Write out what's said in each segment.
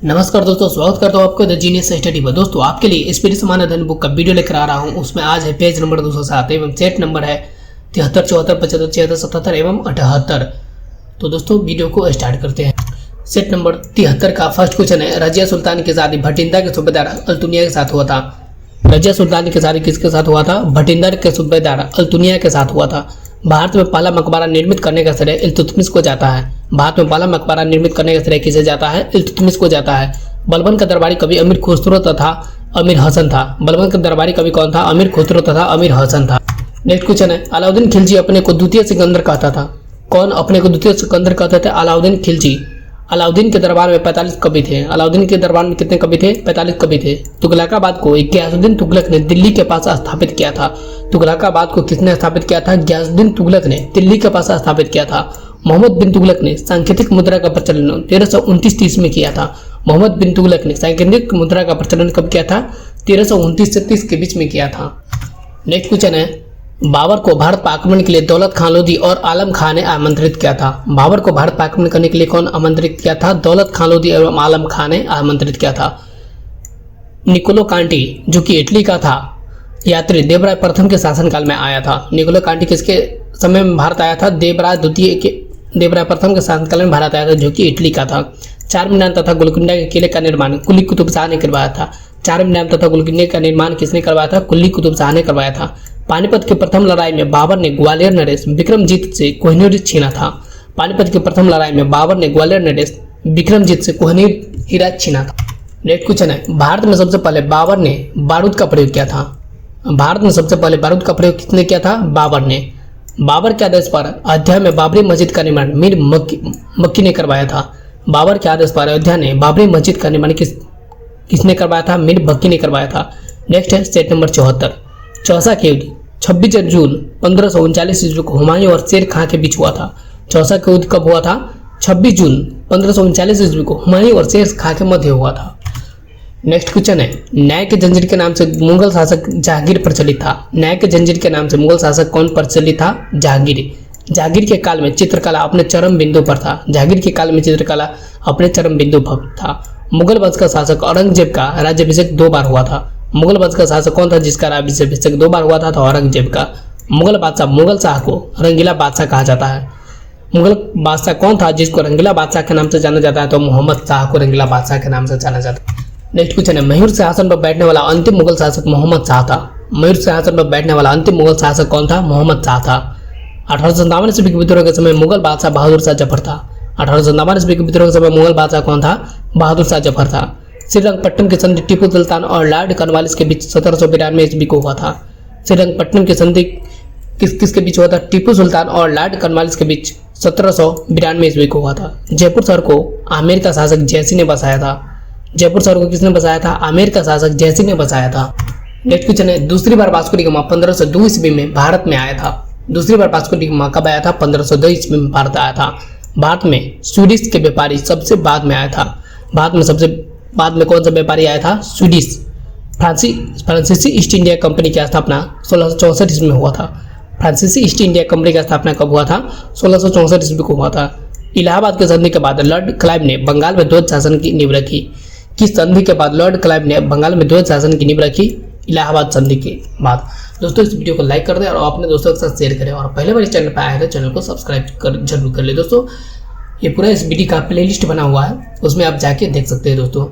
नमस्कार दोस्तों, स्वागत करता हूँ आपको द जीनियस स्टडी पर। दोस्तों आपके लिए स्पीड समान अध्ययन बुक का वीडियो लेकर आ रहा हूँ। उसमें आज है पेज नंबर 207 एवं सेट नंबर है 73, 74, 75, 76, 77 एवं 78। तो दोस्तों वीडियो को स्टार्ट करते हैं। सेट नंबर 73 का फर्स्ट क्वेश्चन है, रजिया सुल्तान की शादी भटिंडा के सूबेदार अल्तुनिया के साथ हुआ था। रजिया सुल्तान की शादी किसके साथ हुआ था? भटिंडा के सूबेदार अल्तुनिया के साथ हुआ था। भारत में पहला मकबरा निर्मित करने का श्रेय इल्तुतमिश को जाता है। भारत में पहला मकबरा निर्मित करने का श्रेय किसे जाता है? इल्तुतमिश को जाता है। बलबन का दरबारी कवि अमीर खुसरो तथा अमीर हसन था। बलबन का दरबारी कवि कौन था? अमीर खुसरो तथा अमीर हसन था। नेक्स्ट क्वेश्चन है, अलाउद्दीन खिलजी अपने को द्वितीय सिकंदर कहता था। कौन अपने को द्वितीय सिकंदर कहते थे? अलाउद्दीन खिलजी। अलाउद्दीन के दरबार में 45 कवि थे। अलाउद्दीन के दरबार में कितने कवि थे? 45 कवि थे। तुगलकाबाद को गियासुद्दीन तुगलक ने दिल्ली के पास स्थापित किया था। तुगलकाबाद को किसने स्थापित किया था? गियासुद्दीन तुगलक ने दिल्ली के पास स्थापित किया था। मोहम्मद बिन तुगलक ने सांकेतिक मुद्रा का प्रचलन 1329-30 में किया था। मोहम्मद बिन तुगलक ने सांकेतिक मुद्रा का प्रचलन कब किया था? 1329 से 30 के बीच में किया था। नेक्स्ट क्वेश्चन है, बाबर को भारत पर आक्रमण के लिए दौलत खान लोधी और आलम खां ने आमंत्रित किया था। बाबर को भारत पर आक्रमण करने के लिए कौन आमंत्रित किया था? दौलत खान लोधी एवं आलम खां ने आमंत्रित किया था। निकोलो कांटी जो कि इटली का था यात्री देवराय प्रथम के शासनकाल में आया था। निकोलो कांटी किसके समय में भारत आया था? देवराय प्रथम के शासनकाल में भारत आया था, जो कि इटली का था। चार मीनार तथा गोलकुंडा के किले का निर्माण कुली कुतुब शाह ने करवाया था। चार मीनार तथा गोलकुंडा का निर्माण किसने करवाया था? कुली कुतुब शाह ने करवाया था। पानीपत की प्रथम लड़ाई में बाबर ने ग्वालियर नरेश विक्रमजीत से कोहिनूर छीना था। पानीपत की प्रथम लड़ाई में बाबर ने ग्वालियर नरेश विक्रमजीत से कोहिनूर हीरा छीना था। नेक्स्ट क्वेश्चन है, भारत में सबसे पहले बाबर ने बारूद का प्रयोग किया था। भारत में सबसे पहले बारूद का प्रयोग किसने किया था? बाबर ने। बाबर के आदेश पर अयोध्या में बाबरी मस्जिद का निर्माण मीर मक्की ने करवाया था। बाबर के आदेश पर अयोध्या ने बाबरी मस्जिद का निर्माण किसने करवाया था? मीर मक्की ने करवाया था। नेक्स्ट है सेट नंबर 74, चौसा के युद्ध 26 जून 1539 ईस्वी को हुमायूं और शेर खां के बीच हुआ था। चौसा का युद्ध कब हुआ था? 26 जून 1539 ईस्वी को हुमायूं और शेर खां के मध्य हुआ था। नेक्स्ट क्वेश्चन है, न्याय के जंजीर के नाम से मुगल शासक जहांगीर प्रचलित था। न्याय के जंजीर के नाम से मुगल शासक कौन प्रचलित था? जहांगीर। जहांगीर के काल में चित्रकला अपने चरम बिंदु पर था। जहांगीर के काल में चित्रकला अपने चरम बिंदु पर था। मुगल वंश का शासक औरंगजेब का राज्याभिषेक 2 बार हुआ था। मुगल वंश का शासक कौन था जिसका राज्याभिषेक 2 बार हुआ था? तो औरंगजेब का। मुगल बादशाह मुगल शाह को रंगीला बादशाह कहा जाता है। मुगल बादशाह कौन था जिसको रंगीला बादशाह के नाम से जाना जाता है? तो मोहम्मद शाह को रंगीला बादशाह के नाम से जाना जाता है। नेक्स्ट क्वेश्चन है, मयूर सिंहासन पर बैठने वाला अंतिम मुगल शासक मोहम्मद शाह था। मयूर सिंहासन पर बैठने वाला अंतिम मुगल शासक कौन था? मोहम्मद शाह था। 1857 ईस्वी के विद्रोह के समय मुगल बादशाह बहादुर शाह जफर था। 1857 ईस्वी के विद्रोह के समय मुगल बादशाह कौन था? बहादुर शाह जफर था। श्रीरंगपट्टनम की संधि टीपू सुल्तान और लॉर्ड कॉर्नवालिस के बीच 1792 ईस्वी को हुआ था। श्रीरंगपट्टनम की संधि किसके बीच हुआ था? टीपू सुल्तान और लॉर्ड कॉर्नवालिस के बीच 1792 ईस्वी को हुआ था। जयपुर शहर को आमेर का शासक जयसिंह ने बसाया था। जयपुर शहर को किसने बसाया था? आमेर का शासक जयसिंह ने बसाया था। नेक्स्ट क्वेश्चन है, दूसरी बार वास्को डी गामा 1502 ईस्वी में भारत में आया था। दूसरी बार वास्को डी गामा कब आया था? 1502 ईस्वी में भारत आया था। भारत में स्वीडिश के व्यापारी सबसे बाद में आया था। भारत में सबसे बाद में कौन सा व्यापारी आया था? स्वीडिश। फ्रांसीसी ईस्ट इंडिया कंपनी की स्थापना 1664 ईस्वी में हुआ था। फ्रांसीसी ईस्ट इंडिया कंपनी की स्थापना कब हुआ था? 1664 ईस्वी को हुआ था। इलाहाबाद के संधि के बाद लॉर्ड क्लाइव ने बंगाल में द्वैत शासन की नींव रखी। किस संधि के बाद लॉर्ड क्लाइव ने बंगाल में द्वैत शासन की नींव रखी? इलाहाबाद संधि के बाद। दोस्तों इस वीडियो को लाइक कर दें और अपने दोस्तों के साथ शेयर करें, और पहले बार इस चैनल पर आए हैं तो चैनल को सब्सक्राइब जरूर कर ले। दोस्तों ये पूरा इस वीडियो का प्लेलिस्ट बना हुआ है, उसमें आप जाके देख सकते हैं। दोस्तों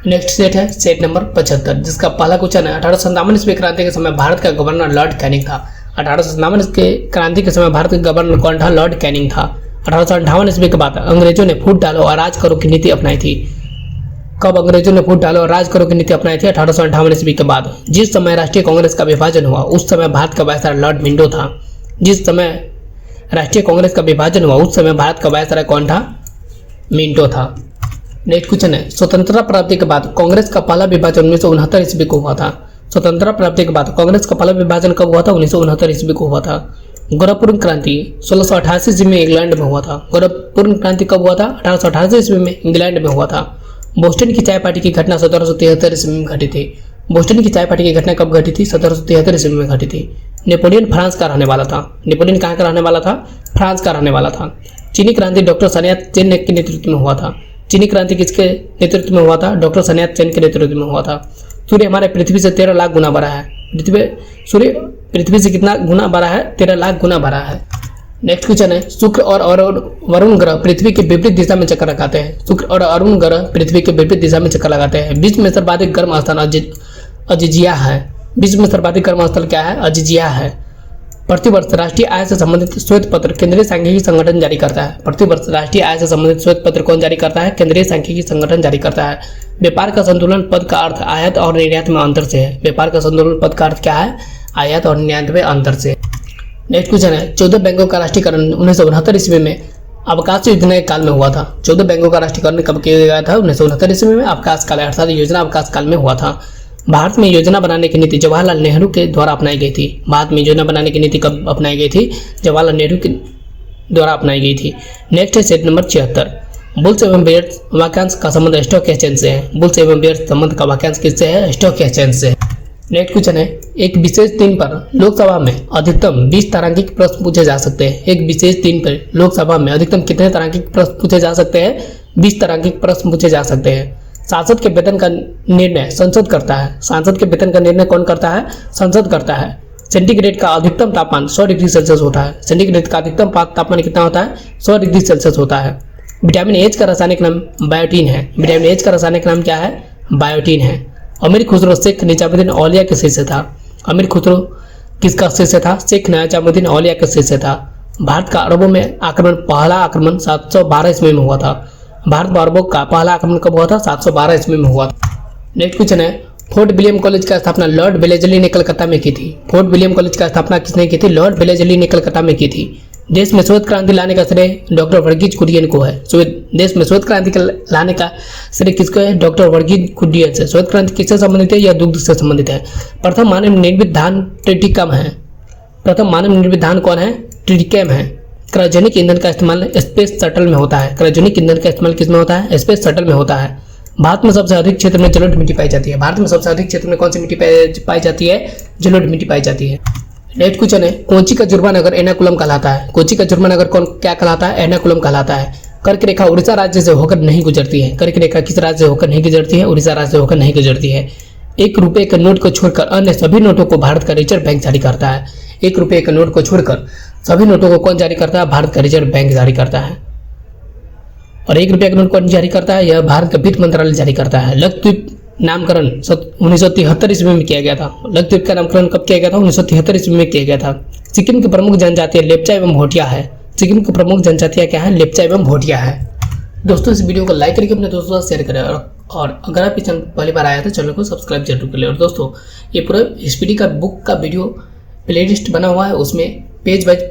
नेक्स्ट सेट है सेट नंबर 75, जिसका पहला क्वेश्चन है, 1857 ईस्वी क्रांति के समय भारत का गवर्नर लॉर्ड कैनिंग था। 1857 के क्रांति के समय भारत का गवर्नर कौन था? लॉर्ड कैनिंग था। 1858 ईस्वी के बाद अंग्रेजों ने फूट डालो और राज करो की नीति अपनाई थी। कब अंग्रेजों ने फूट डालो और राज करो की नीति अपनाई थी? 1858 ईस्वी के बाद। जिस समय राष्ट्रीय कांग्रेस का विभाजन हुआ उस समय भारत का वायसराय लॉर्ड मिंटो था। जिस समय राष्ट्रीय कांग्रेस का विभाजन हुआ उस समय भारत का वायसराय कौन था? मिंटो था। नेक्स्ट क्वेश्चन है, स्वतंत्रता प्राप्ति के बाद कांग्रेस का पहला विभाजन 1969 ईस्वी को हुआ था। स्वतंत्रता प्राप्ति के बाद कांग्रेस का पहला विभाजन कब हुआ था? 1969 ईस्वी को हुआ था। गोरखपुर क्रांति 1688 ईस्वी में इंग्लैंड में हुआ था। गोरखपुर क्रांति कब हुआ था? 1888 ईस्वी में इंग्लैंड में हुआ था। बोस्टन की चाय पार्टी की घटना 1773 ईस्वी में घटी थी। बोस्टन की चाय पार्टी की घटना कब घटी थी? 1773 ईस्वी में घटी थी। नेपोलियन फ्रांस का रहने वाला था। नेपोलियन कहाँ का रहने वाला था? फ्रांस का रहने वाला था। चीनी क्रांति डॉक्टर सानिया चेन के नेतृत्व में हुआ था। चीनी क्रांति किसके नेतृत्व में हुआ था? डॉक्टर sun यat-sen के नेतृत्व में हुआ था। सूर्य हमारे पृथ्वी से 13 लाख गुना बड़ा है। सूर्य पृथ्वी से कितना गुना बड़ा है? 13 लाख गुना बड़ा है। नेक्स्ट क्वेश्चन है, शुक्र और वरुण ग्रह पृथ्वी के विपरीत दिशा में चक्कर लगाते हैं। शुक्र और अरुण ग्रह पृथ्वी के विपरीत दिशा में चक्कर लगाते हैं। विश्व में सर्वाधिक गर्म स्थान अजीजिया है। विश्व में सर्वाधिक गर्म स्थल क्या है? अजीजिया है। प्रतिवर्ष राष्ट्रीय आय से संबंधित श्वेत पत्र केंद्रीय सांख्यिकी संगठन जारी करता है। प्रतिवर्ष राष्ट्रीय आय से संबंधित श्वेत पत्र कौन जारी करता है? केंद्रीय सांख्यिकी संगठन जारी करता है। व्यापार का संतुलन पद का अर्थ आयात और निर्यात में अंतर से है। व्यापार का संतुलन पद का अर्थ क्या है? आयात और निर्यात में अंतर से। नेक्स्ट क्वेश्चन है, 14 बैंकों का राष्ट्रीयकरण 1969 ईस्वी में अवकाश योजना के काल में हुआ था। 14 बैंकों का राष्ट्रीयकरण कब किया गया था? 1969 ईस्वी में अवकाश काल अर्थात योजना अवकाश काल में हुआ था। भारत में योजना बनाने की नीति जवाहरलाल नेहरू के द्वारा अपनाई गई थी। भारत में योजना बनाने की नीति कब अपनाई गई थी? जवाहरलाल नेहरू के द्वारा अपनाई गई थी। नेक्स्ट है सेट नंबर 76, बुल्स एवं बेयर्स वाक्यांश का संबंध स्टॉक एक्सचेंज से है। बुल्स एवं बेयर्स संबंध का वाक्यांश किससे है? स्टॉक एक्सचेंज से। नेक्स्ट क्वेश्चन है, एक विशेष दिन पर लोकसभा में अधिकतम 20 तारांकिक प्रश्न पूछे जा सकते हैं। एक विशेष दिन पर लोकसभा में अधिकतम कितने तारांकिक प्रश्न पूछे जा सकते हैं? 20 तारांकिक प्रश्न पूछे जा सकते हैं। सांसद के वेतन का निर्णय संसद करता है। सांसद के वेतन का निर्णय कौन करता है? संसद करता है। सेंटीग्रेड का अधिकतम तापमान 100 डिग्री सेल्सियस होता है। सेंटीग्रेड का अधिकतम तापमान कितना होता है? 100 डिग्री सेल्सियस होता है। विटामिन एच का रासायनिक नाम बायोटीन है। विटामिन एच का रासायनिक नाम क्या है? बायोटीन है। अमीर खुसरो शेख निजामुद्दीन औलिया के शिष्य था। अमीर खुसरो किसका शिष्य था? शेख निजामुद्दीन औलिया के शिष्य था। भारत का अरबों में आक्रमण, पहला आक्रमण 712 ईस्वी में हुआ था। भारत में अरबों का पहला आक्रमण कब हुआ था? 712 ईस्वी में हुआ था। नेक्स्ट क्वेश्चन है, फोर्ट विलियम कॉलेज का स्थापना लॉर्ड वेलेजली ने कलकत्ता में की थी। फोर्ट विलियम कॉलेज का स्थापना किसने की थी? लॉर्ड वेलेजली ने कलकत्ता में की थी। देश में श्वेत क्रांति लाने का श्रेय डॉक्टर वर्गीज कुरियन को है। देश में श्वेत क्रांति लाने का श्रेय किसको है? डॉक्टर वर्गीज कुरियन से। श्वेत क्रांति किससे संबंधित है? यह दुग्ध से संबंधित है। प्रथम मानव निर्मित धान ट्रिटिकम है। प्रथम मानव निर्मित धान कौन है? ट्रिटिकम है। क्रायोजेनिक ईंधन का इस्तेमाल स्पेस शटल में होता है। क्रायोजेनिक ईंधन का इस्तेमाल किसमें होता है? स्पेस शटल में होता है। भारत में सबसे अधिक क्षेत्र में जलोढ़ मिट्टी पाई जाती है। भारत में सबसे अधिक क्षेत्र में कौन सी मिट्टी पाई जाती है? जलोढ़ मिट्टी पाई जाती है। नेक्स्ट क्वेश्चन है, कोची का जुर्मा नगर एर्नाकुलम कहलाता है। कोची का जुर्मा नगर कौन क्या कहलाता है? एर्नाकुलम कहलाता है। कर्क रेखा उड़ीसा राज्य से होकर नहीं गुजरती है। कर्क रेखा किस राज्य से होकर नहीं गुजरती है? उड़ीसा राज्य से होकर नहीं गुजरती है। 1 रुपए के नोट को छोड़कर अन्य सभी नोटों को भारत का रिजर्व बैंक जारी करता है। 1 रुपए के नोट को छोड़कर सभी नोटों को कौन जारी करता है? भारत का रिजर्व बैंक जारी करता है। और 1 रुपये का नोट कौन जारी करता है? यह भारत का वित्त मंत्रालय जारी करता है। लक्षद्वीप नामकरण 1973 ईस्वी में किया गया था। लक्षद्वीप का नामकरण कब किया गया था? 1973 ईस्वी में किया गया था। सिक्किम की प्रमुख जनजातियां लेप्चा एवं भोटिया है। सिक्किम की प्रमुख जनजातियां क्या है? लेप्चा एवं भोटिया है। दोस्तों, इस वीडियो को लाइक करके अपने दोस्तों से शेयर करें और अगर आप इस चैनल पहली बार आया तो चैनल को सब्सक्राइब जरूर कर लें। और दोस्तों, ये पूरा स्पीडी का बुक का वीडियो प्लेलिस्ट बना हुआ है, उसमें पेज वाइज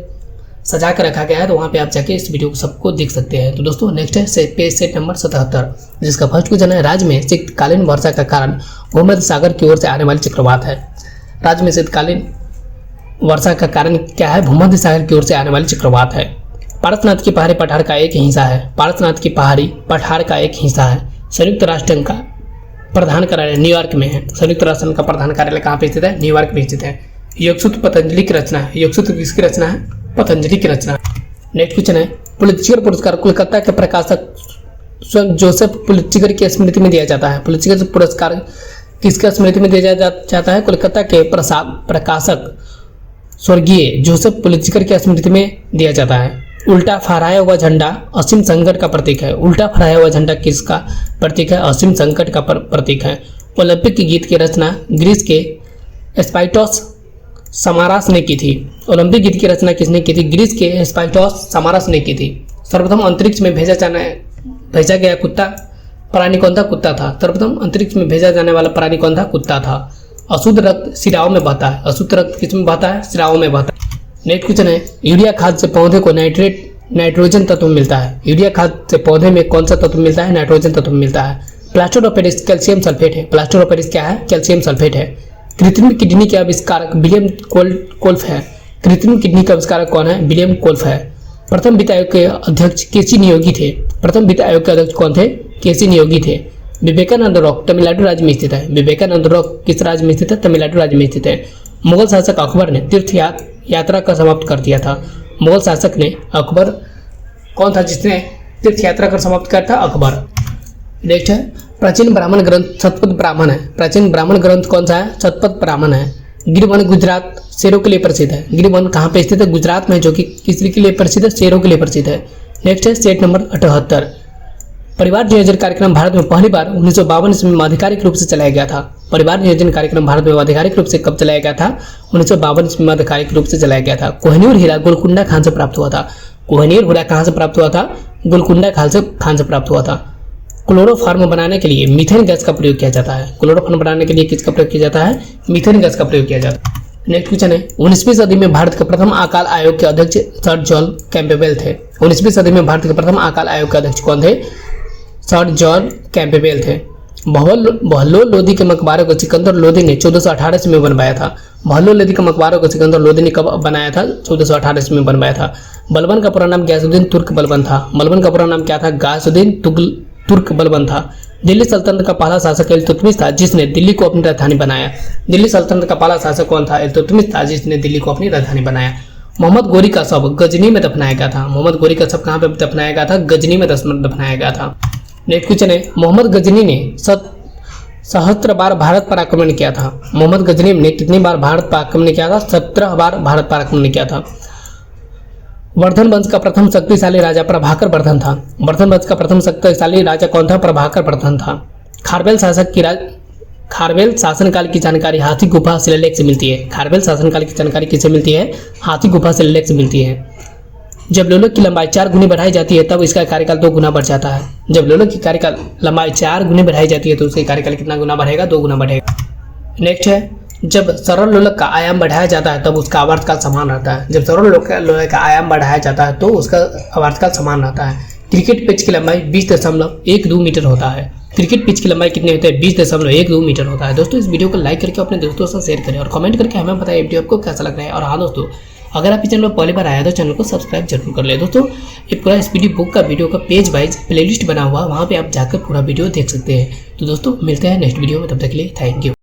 सजा कर रखा गया है, तो वहाँ पे आप जाके इस वीडियो को सबको देख सकते हैं। तो दोस्तों, नेक्स्ट है पेज सेट नंबर 77, जिसका फर्स्ट क्वेश्चन है, राज्य में शीतकालीन वर्षा का कारण भूमध्य सागर की ओर से आने वाली चक्रवात है। राज्य में शीतकालीन वर्षा का कारण क्या है? भूमध्य सागर की ओर से आने वाली चक्रवात है। पारसनाथ की पहाड़ी पठार का एक हिस्सा है। पारसनाथ की पहाड़ी पठार का एक हिस्सा है। संयुक्त राष्ट्र का प्रधान कार्यालय न्यूयॉर्क में है। संयुक्त राष्ट्र का प्रधान कार्यालय कहाँ पे स्थित है? न्यूयॉर्क में स्थित है। योगसूत्र पतंजलि की रचना है। योगसूत्र किसकी रचना है? पतंजलि की रचना। नेक्स्ट क्वेश्चन है, पुलित्जर पुरस्कार कोलकाता के प्रकाशक स्वयं जोसेफ पुलित्जर की स्मृति में दिया जाता है। पुलित्जर पुरस्कार किसका स्मृति में दिया जाता है? कोलकाता के प्रकाशक स्वर्गीय जोसेफ पुलित्जर की स्मृति में दिया जाता है। उल्टा फहराया हुआ झंडा असीम संकट का प्रतीक है। उल्टा फहराया हुआ झंडा किसका प्रतीक है? असीम संकट का प्रतीक है। ओलंपिक गीत की रचना ग्रीस के स्पाइटोस समारास ने की थी। ओलंपिक गीत की रचना किसने की थी? ग्रीस के स्पाइटोस समारास ने की थी। सर्वप्रथम अंतरिक्ष में भेजा गया कुत्ता प्राणी कौन था? कुत्ता था। सर्वप्रथम अंतरिक्ष में भेजा जाने वाला प्राणी कौन था? कुत्ता था। अशुद्ध रक्त सिराओं में बहता है। अशुद्ध रक्त किस में बहता है? सिराओं में बहता है। नेक्स्ट क्वेश्चन है, यूरिया खाद से पौधे को नाइट्रोजन तत्व मिलता है। यूरिया खाद से पौधे में कौन सा तत्व मिलता है? नाइट्रोजन तत्व मिलता है। Plaster of Paris calcium sulphate है। प्लास्टर ऑफ पेरिस क्या है? कैल्शियम सल्फेट है। कृत्रिम किडनी के आविष्कारक विलियम कोल्फ है। कृत्रिम किडनी का आविष्कारक कौन है? विलियम कोल्फ है। प्रथम वित्त आयोग के अध्यक्ष केसी नियोगी थे। प्रथम वित्त आयोग के अध्यक्ष कौन थे? केसी नियोगी थे। विवेकानंद रॉक तमिलनाडु राज्य में स्थित है। विवेकानंद रॉक किस राज्य में स्थित है? तमिलनाडु राज्य में स्थित है। मुगल शासक अकबर ने तीर्थ यात्रा का समाप्त कर दिया था। मुगल शासक ने अकबर कौन था जिसने तीर्थ यात्रा कर समाप्त किया था? अकबर। नेक्स्ट है प्राचीन ब्राह्मण ग्रंथ शतपथ ब्राह्मण है। प्राचीन ब्राह्मण ग्रंथ कौन सा है? शतपथ ब्राह्मण है। गिरवन गुजरात शेरों के लिए प्रसिद्ध है। गिरवन कहाँ पे स्थित है? गुजरात में, जो कि किस के लिए प्रसिद्ध है? शेरों के लिए प्रसिद्ध है। नेक्स्ट है सेट नंबर 78। परिवार नियोजन कार्यक्रम भारत में पहली बार 1952 ईस्वी में आधिकारिक रूप से चलाया गया था। परिवार नियोजन कार्यक्रम भारत में आधिकारिक रूप से कब चलाया गया था? 1952 ईस्वी में आधिकारिक रूप से चलाया गया था। कोहिनूर हीरा गोलकुंडा खान से प्राप्त हुआ था। कोहिनूर हीरा कहाँ से प्राप्त हुआ था? गोलकुंडा खान से प्राप्त हुआ था। क्लोरोफार्म बनाने के लिए मीथेन गैस का प्रयोग किया जाता है। क्लोरोफार्म बनाने के लिए किसका प्रयोग किया जाता है? मीथेन गैस का प्रयोग किया जाता है। नेक्स्ट क्वेश्चन है 19वीं सदी में भारत के प्रथम अकाल आयोग के अध्यक्ष सर जॉन कैंपबेल थे। 19वीं सदी में भारत के प्रथम अकाल आयोग के अध्यक्ष कौन थे? सर जॉन कैंपबेल थे। बहलोल लोदी के मकबरे को सिकंदर लोदी ने 1418 ईस्वी में बनवाया था। बहलोल लोदी के मकबरे को सिकंदर लोदी ने कब बनाया था? 1418 ईस्वी में बनवाया था। बलबन का पूरा नाम गयासुद्दीन तुर्क बलबन था। बलबन का पूरा नाम क्या था? गयासुद्दीन तुर्क बलबन था। दिल्ली सल्तनत का पहला शासक इल्तुतमिश था, जिसने दिल्ली को अपनी राजधानी बनाया। दिल्ली सल्तनत का पहला शासक कौन था? इल्तुतमिश था, जिसने दिल्ली को अपनी राजधानी बनाया। मोहम्मद गोरी का शव गजनी में दफनाया गया था। मोहम्मद गोरी का शव कहाँ पे दफनाया गया था? गजनी में दफनाया गया था। नेक्स्ट क्वेश्चन है मोहम्मद गजनी ने 17 बार भारत पर आक्रमण किया था। मोहम्मद गजनी ने कितनी बार भारत पर आक्रमण किया था? 17 बार भारत पर आक्रमण किया था। वर्धन वंश का प्रथम शक्तिशाली राजा प्रभाकर वर्धन था। वर्धन वंश का प्रथम शक्तिशाली राजा कौन था? प्रभाकर वर्धन था। खारवेल शासनकाल की जानकारी हाथी गुफा शिलालेख से मिलती है। खारवेल शासनकाल की जानकारी किससे मिलती है? हाथी गुफा शिलालेख से मिलती है। जब लोलक की लंबाई 4 गुनी बढ़ाई जाती है तब इसका कार्यकाल 2 गुना बढ़ जाता है। जब लोलक की कार्यकाल लंबाई 4 गुनी बढ़ाई जाती है तो उसका कार्यकाल कितना गुना बढ़ेगा? 2 गुना बढ़ेगा। नेक्स्ट है जब सरल लोलक का आयाम बढ़ाया जाता है तब उसका आवर्तकाल समान रहता है। जब सरल लोलक का आयाम बढ़ाया जाता है तो उसका आवर्तकाल समान रहता है। क्रिकेट पिच की लंबाई 20.12 मीटर होता है। क्रिकेट पिच की लंबाई कितनी होती है? 20.12 मीटर होता है। दोस्तों इस वीडियो को लाइक करके अपने दोस्तों से शेयर करें और कमेंट करके हमें बताएं वीडियो आपको कैसा लग रहा है। और हाँ दोस्तों, अगर आप इस चैनल पर पहली बार आया तो चैनल को सब्सक्राइब जरूर कर ले। दोस्तों ये पूरा स्पीडी बुक का वीडियो का पेज वाइज प्लेलिस्ट बना हुआ, वहाँ पे आप जाकर पूरा वीडियो देख सकते हैं। तो दोस्तों मिलते हैं नेक्स्ट वीडियो में, तब तक के लिए थैंक यू।